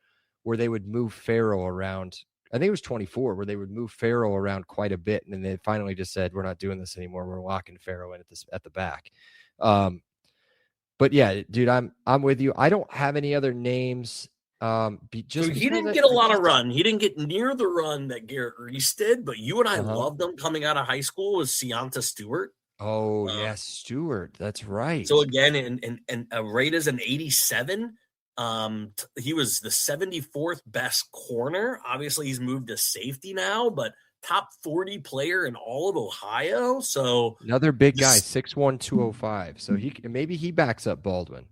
where they would move Farrell around. I think it was 24 where they would move Farrell around quite a bit, and then they finally just said, "We're not doing this anymore. We're locking Farrell in at the back." But yeah, dude, I'm with you. I don't have any other names. So he didn't get a lot of run. He didn't get near the run that Garrett Reese did, but you and I loved him coming out of high school was Seonta Stewart. Oh, yes, Stewart. That's right. So again, and rate as an 87. He was the 74th best corner. Obviously, he's moved to safety now, but top 40 player in all of Ohio. So another big guy, 6'1", 205. So maybe he backs up Baldwin,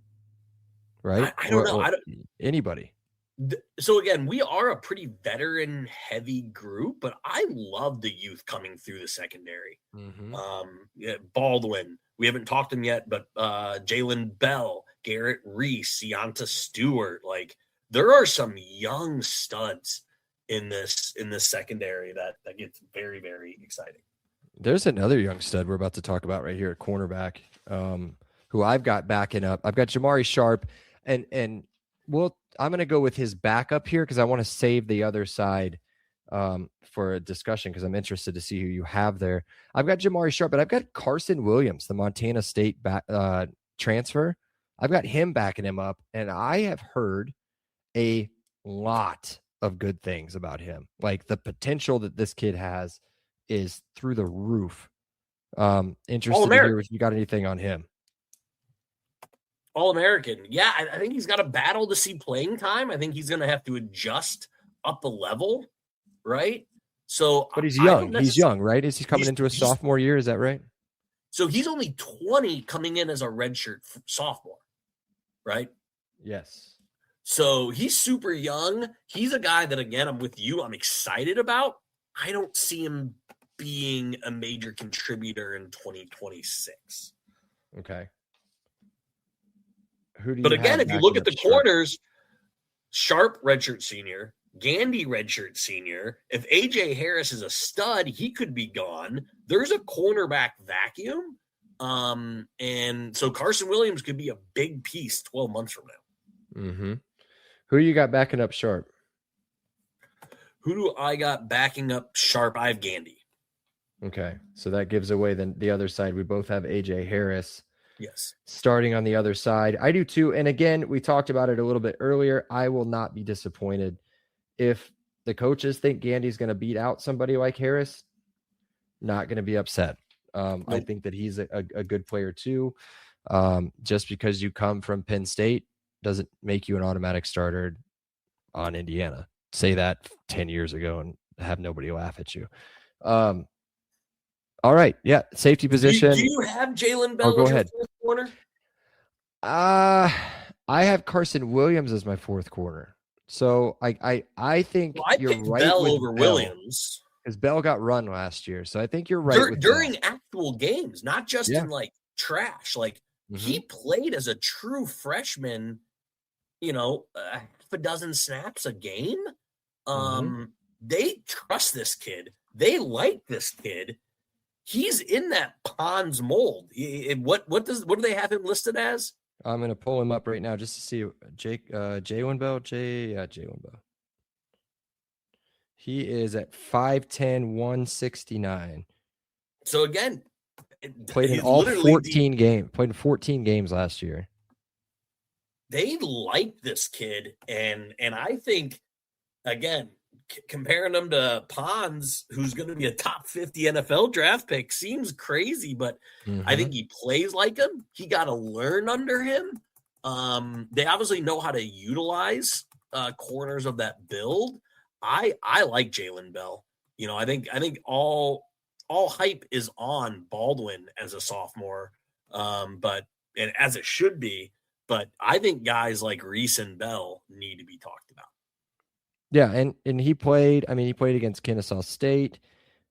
right? I don't know. Anybody. So again, we are a pretty veteran heavy group, but I love the youth coming through the secondary. Baldwin, we haven't talked him yet, but Jalen Bell, Garrett Reese, Seonta Stewart, like there are some young studs in this secondary that gets very, very exciting. There's another young stud we're about to talk about right here at cornerback, who I've got backing up. I've got Jamari Sharp, and I'm going to go with his backup here because I want to save the other side for a discussion because I'm interested to see who you have there. I've got Jamari Sharp, but I've got Carson Williams, the Montana State transfer. I've got him backing him up, and I have heard a lot of good things about him. Like the potential that this kid has is through the roof. Interested to hear if you got anything on him. All-American. Yeah, I think he's got a battle to see playing time. I think he's going to have to adjust up a level. right? So, But he's I don't young. He's young, right? Is he coming into a sophomore year? Is that right? So he's only 20 coming in as a redshirt sophomore, right? Yes. So he's super young. He's a guy that, again, I'm with you. I'm excited about. I don't see him being a major contributor in 2026. Okay. Who do But you again, have if you look backing at the up Sharp? corners, Sharp redshirt senior, Gandy redshirt senior. If AJ Harris is a stud, he could be gone. There's a cornerback vacuum. And so Carson Williams could be a big piece 12 months from now. Mm-hmm. Who you got backing up Sharp? Who do I got backing up Sharp? I have Gandy. Okay. So that gives away the other side. We both have AJ Harris. Yes. Starting on the other side. I do too. And again, we talked about it a little bit earlier. I will not be disappointed if the coaches think Gandy's going to beat out somebody like Harris. Not going to be upset. Nope. I think that he's a good player too. Just because you come from Penn State doesn't make you an automatic starter on Indiana. Say that 10 years ago and have nobody laugh at you. All right. Yeah. Safety position. Do you have Jalen Bell? Go ahead. Fourth corner? I have Carson Williams as my fourth corner. So I think you're right Bell with over Bell, Williams. because Bell got run last year. So I think you're right. During actual games, not just in like trash. Like he played as a true freshman, half a dozen snaps a game. They trust this kid. They like this kid. He's in that Pons mold. What do they have him listed as? I'm going to pull him up right now just to see Jalen Bell. Jalen Bell. He is at 5'10", 169. So again, played in all 14 games. Played in 14 games last year. They like this kid, and I think, again, comparing him to Pons, who's going to be a top 50 NFL draft pick, seems crazy, but I think he plays like him. He got to learn under him. They obviously know how to utilize corners of that build. I like Jalen Bell. I think all hype is on Baldwin as a sophomore, but as it should be. But I think guys like Reese and Bell need to be talked about. Yeah, and he played. I mean, he played against Kennesaw State,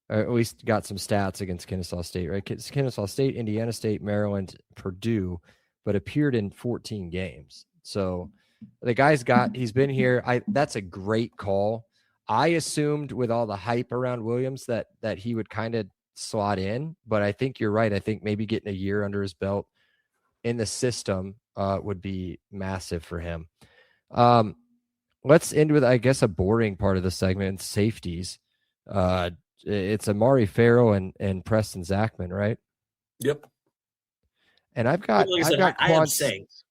or at least got some stats against Kennesaw State, right? Kennesaw State, Indiana State, Maryland, Purdue, but appeared in 14 games. So the guy's he's been here. That's a great call. I assumed with all the hype around Williams that he would kind of slot in, but I think you're right. I think maybe getting a year under his belt in the system would be massive for him. Let's end with, I guess, a boring part of the segment, safeties. It's Amari Farrell and Preston Zachman, right? Yep. And I've got Sanks.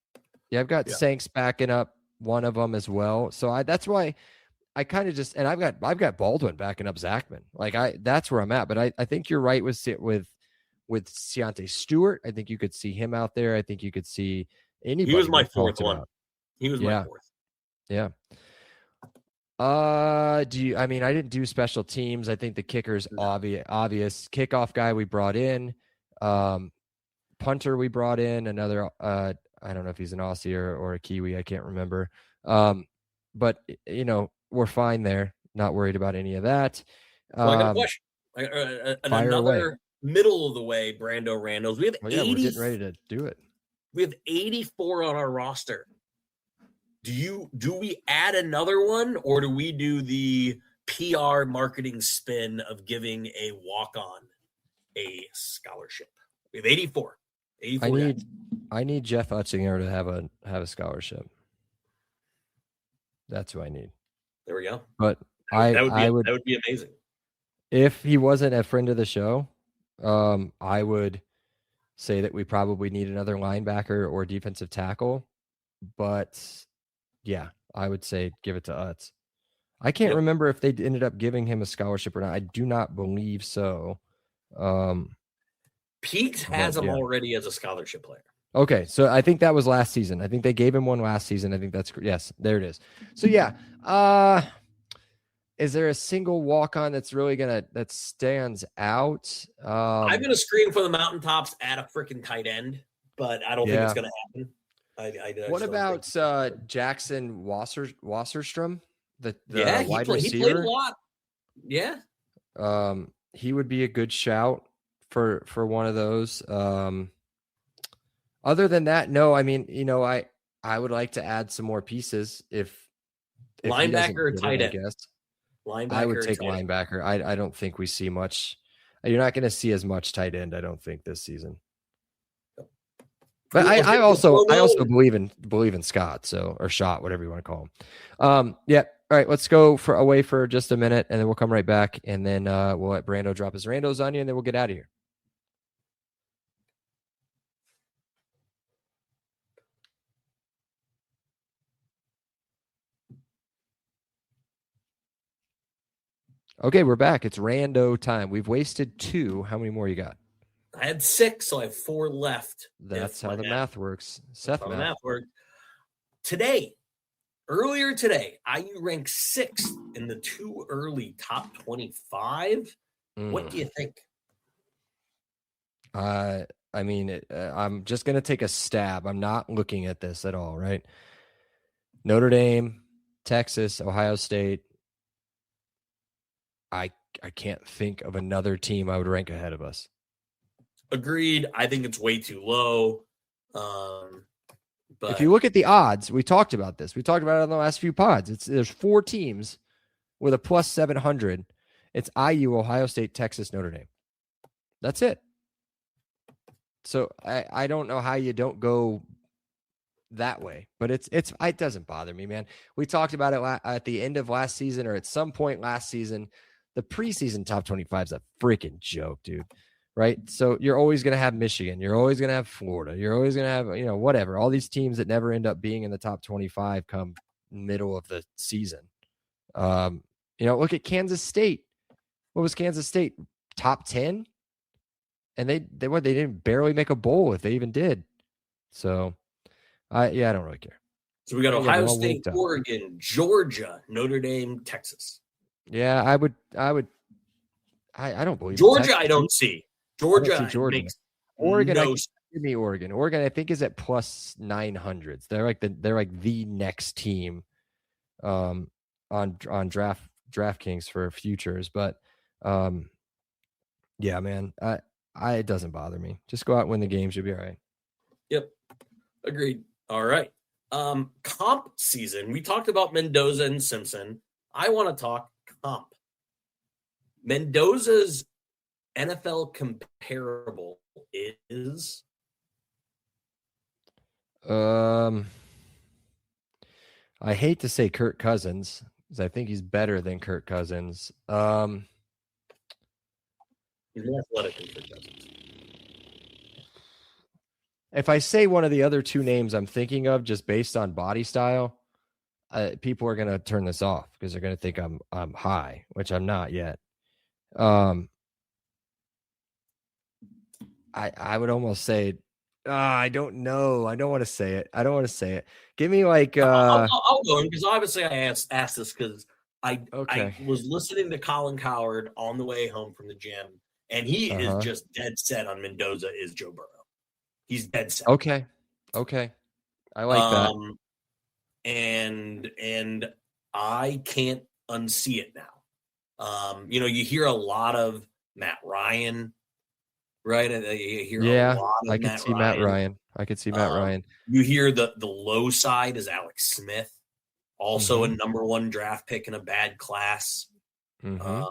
Yeah, I've got Sanks backing up one of them as well. So that's why I kind of just, and I've got Baldwin backing up Zachman. That's where I'm at. But I think you're right with Ciante Stewart. I think you could see him out there. I think you could see anybody. He was my fourth one. He was my fourth. Yeah. I didn't do special teams. I think the kicker's obvious. Kickoff guy we brought in. Punter we brought in. Another, I don't know if he's an Aussie or a Kiwi. I can't remember. But, we're fine there. Not worried about any of that. I got a question. Another middle of the way, Brando Randos. We have 80. We're getting ready to do it. We have 84 on our roster. Do we add another one, or do we do the PR marketing spin of giving a walk-on a scholarship? We have 84. I need Jeff Utzinger to have a scholarship. That's who I need. There we go. But that would be amazing. If he wasn't a friend of the show, I would say that we probably need another linebacker or defensive tackle. But yeah, I would say give it to Utz. I can't remember if they ended up giving him a scholarship or not. I do not believe so. Peaks has him already as a scholarship player. Okay, so I think that was last season. I think they gave him one last season. I think yes, there it is. So yeah, is there a single walk-on that's really that stands out? I'm gonna scream for the mountaintops at a freaking tight end, but I don't think it's gonna happen. What about Jackson Wasserstrom, the wide receiver? He played a lot. Yeah. He would be a good shout for one of those. Other than that, no. I mean, I would like to add some more pieces if linebacker or tight end. I guess linebacker. I would take linebacker. I don't think we see much. You're not going to see as much tight end, I don't think, this season. But I also believe in Scott, or Shot, whatever you want to call him. Yeah. All right, let's go away for just a minute, and then we'll come right back, and then we'll let Brando drop his randos on you, and then we'll get out of here. Okay, we're back. It's rando time. We've wasted 2. How many more you got? I had 6, so I have 4 left. That's how the math works. Seth, math works. Earlier today, IU ranked 6th in the too early top 25. What do you think? I mean, I'm just going to take a stab. I'm not looking at this at all, right? Notre Dame, Texas, Ohio State. I can't think of another team I would rank ahead of us. Agreed. I think it's way too low. But if you look at the odds, we talked about this. We talked about it on the last few pods. There's 4 teams with a plus 700. It's IU, Ohio State, Texas, Notre Dame. That's it. So I don't know how you don't go that way, but it doesn't bother me, man. We talked about it at the end of last season, or at some point last season. The preseason top 25 is a freaking joke, dude. Right? So you're always going to have Michigan. You're always going to have Florida. You're always going to have, whatever. All these teams that never end up being in the top 25 come middle of the season. Look at Kansas State. What was Kansas State? Top 10? And they didn't barely make a bowl if they even did. So, I don't really care. So we got Ohio State, Oregon, Georgia, Notre Dame, Texas. Yeah, I don't believe Georgia. I don't see. Georgia makes Oregon. Give me Oregon. Oregon, I think, is at plus 900s. They're like the next team, on DraftKings for futures. But, yeah, man, it doesn't bother me. Just go out and win the games. You'll be all right. Yep, agreed. All right. Comp season. We talked about Mendoza and Simpson. I want to talk comp. Mendoza's NFL comparable is I hate to say Kirk Cousins, because I think he's better than Kirk Cousins. He's more athletic than Kirk Cousins. If I say one of the other 2 names I'm thinking of just based on body style, people are going to turn this off because they're going to think I'm high, which I'm not yet. I would almost say, I don't know. I don't want to say it. Give me like. I'll go in because obviously I asked this because I was listening to Colin Cowherd on the way home from the gym, and he is just dead set on Mendoza is Joe Burrow. He's dead set. Okay. I like that. And I can't unsee it now. You hear a lot of Matt Ryan, right? You hear a lot of I could see Matt Ryan. I could see Matt Ryan. You hear the low side is Alex Smith, also a number 1 draft pick in a bad class. I've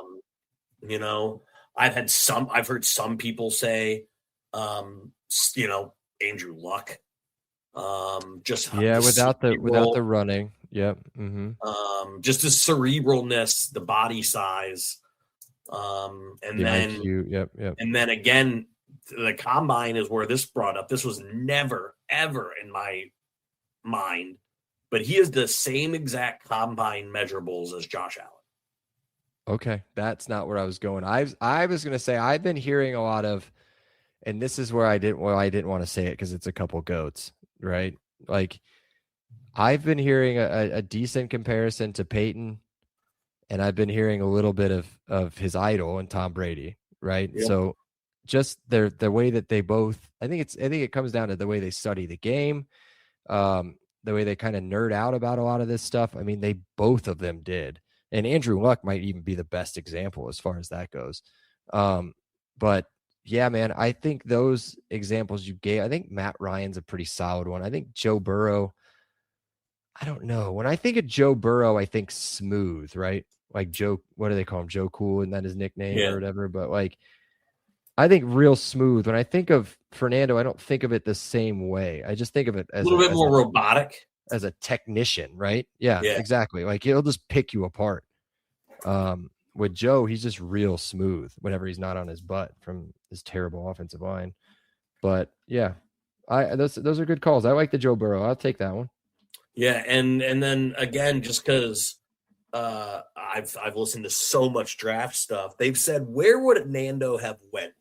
heard some people say, Andrew Luck. Without the running. Yep. Just the cerebralness, the body size. And the then IQ. Yep. And then again, the combine is where this brought up. This was never, ever in my mind, but he is the same exact combine measurables as Josh Allen. Okay. That's not where I was going. I was going to say, I've been hearing a lot of, and this is where I didn't want to say it because it's a couple goats, right? Like, I've been hearing a decent comparison to Peyton and I've been hearing a little bit of his idol and Tom Brady, right? Yep. So just the way that they both, I think it comes down to the way they study the game, the way they kind of nerd out about a lot of this stuff. I mean, they both of them did, and Andrew Luck might even be the best example as far as that goes. But yeah, man, I think those examples you gave, I think Matt Ryan's a pretty solid one. I think Joe Burrow, I don't know. When I think of Joe Burrow, I think smooth, right? Like Joe, what do they call him? Joe Cool, isn't that his nickname or whatever? But like, I think real smooth. When I think of Fernando, I don't think of it the same way. I just think of it as a little bit more robotic, as a technician, right? Yeah, Yeah. exactly. Like he'll just pick you apart. With Joe, he's just real smooth whenever he's not on his butt from his terrible offensive line. But yeah, those are good calls. I like the Joe Burrow. I'll take that one. Yeah, and then again, just because I've listened to so much draft stuff, they've said, where would Nando have went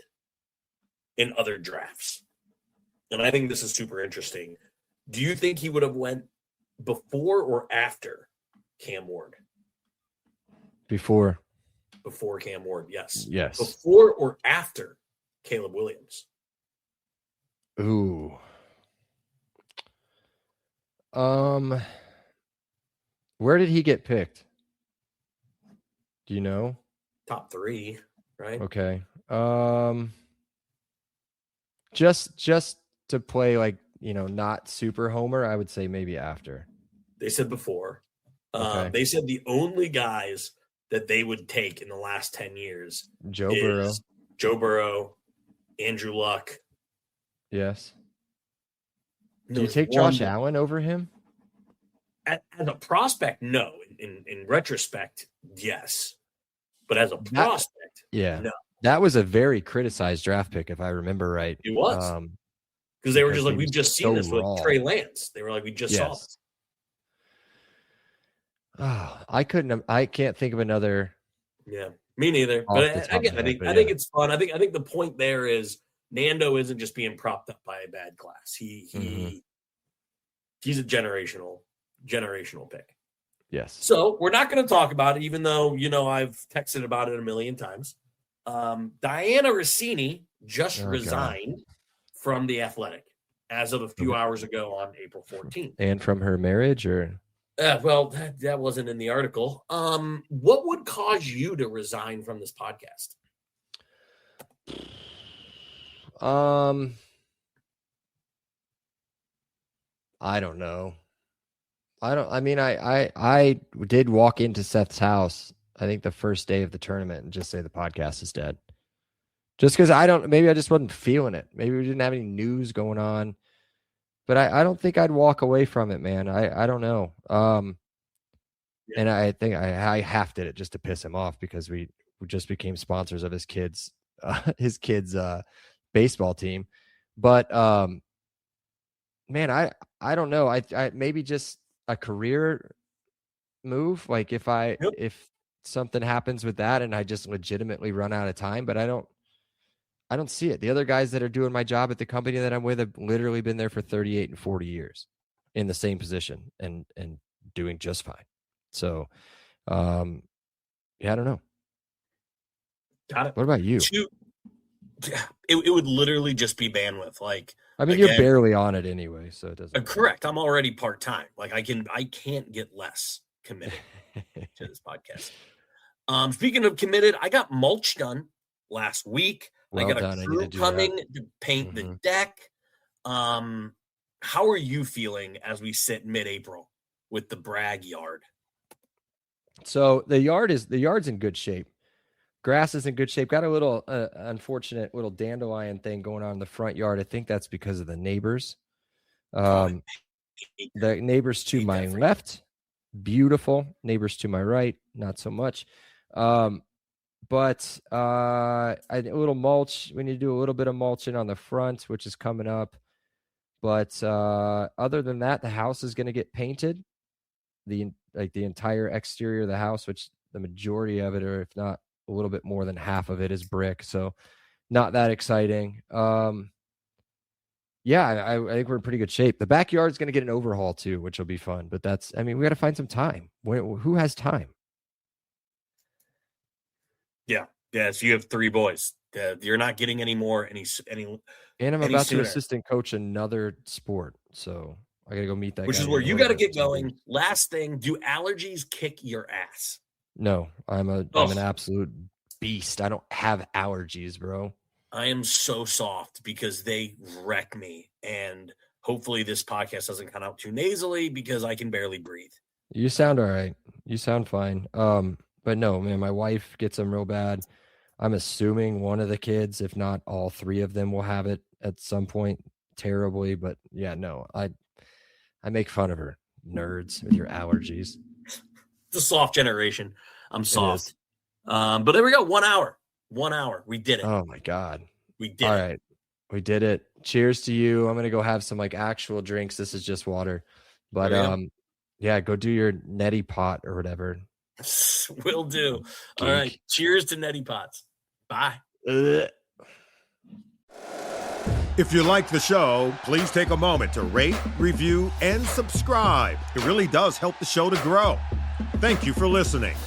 in other drafts? And I think this is super interesting. Do you think he would have went before or after Cam Ward? Before Cam Ward, yes. Yes. Before or after Caleb Williams? Ooh. Where did he get picked? Do you know? Top 3, right? Okay. Just to play like, not super homer, I would say maybe after. They said before. Okay. They said the only guys that they would take in the last 10 years Joe Burrow, Andrew Luck. Yes. Do you take Josh Allen over him? As a prospect, no. In retrospect, yes. But as a prospect, no. That was a very criticized draft pick, if I remember right. It was. Because they were just like, we've just seen this with Trey Lance. They were like, we just saw this. Oh, I can't think of another. Yeah, me neither. But again, I think it's fun. I think the point there is Nando isn't just being propped up by a bad class. He's a generational pick. Yes. So we're not going to talk about it, even though I've texted about it a million times. Diana Rossini just resigned from The Athletic as of a few hours ago on April 14th. And from her marriage, or? Well, that wasn't in the article. What would cause you to resign from this podcast? I don't know. I did walk into Seth's house, I think the first day of the tournament, and just say the podcast is dead. Just because maybe I just wasn't feeling it. Maybe we didn't have any news going on. But I don't think I'd walk away from it, man. I don't know. And I think I half did it just to piss him off because we just became sponsors of his kids' baseball team. But man, I don't know. I maybe just a career move. Like if something happens with that and I just legitimately run out of time, but I don't see it. The other guys that are doing my job at the company that I'm with have literally been there for 38 and 40 years in the same position and doing just fine. So, I don't know. Got it. What about you? It would literally just be bandwidth. Like, I mean, you're barely on it anyway, so it doesn't. Correct. I'm already part-time. Like I can't get less committed to this podcast. Speaking of committed, I got mulch done last week. Well I got done. a crew coming to paint the deck. How are you feeling as we sit mid-April with the Bragg yard? So the yard's in good shape. Grass is in good shape. Got a little unfortunate little dandelion thing going on in the front yard. I think that's because of the neighbors. The neighbors to my left, beautiful. Neighbors to my right, not so much. But a little mulch. We need to do a little bit of mulching on the front, which is coming up. But other than that, the house is going to get painted. The entire exterior of the house, which the majority of it, or if not a little bit more than half of it, is brick. So not that exciting. I think we're in pretty good shape. The backyard is going to get an overhaul too, which will be fun. But we got to find some time. Who has time? Yeah. So you have 3 boys. You're not getting any more any And I'm any about sooner. to assistant coach another sport, so I gotta go meet that guy. Which is where you got to get going. Last thing, do allergies kick your ass? No, I'm an absolute beast. I don't have allergies, bro. I am so soft because they wreck me. And hopefully this podcast doesn't come out too nasally because I can barely breathe. You sound all right. You sound fine. But no, man, my wife gets them real bad. I'm assuming one of the kids, if not all 3 of them, will have it at some point terribly. But yeah, no, I make fun of her. Nerds with your allergies. It's a soft generation. I'm soft. But there we go. 1 hour. 1 hour. We did it. Oh my God. We did All it. right. We did it. Cheers to you. I'm going to go have some like actual drinks. This is just water. But yeah, go do your neti pot or whatever. Will do. All right. Cheers to neti pots. Bye. If you like the show, please take a moment to rate, review, and subscribe. It really does help the show to grow. Thank you for listening.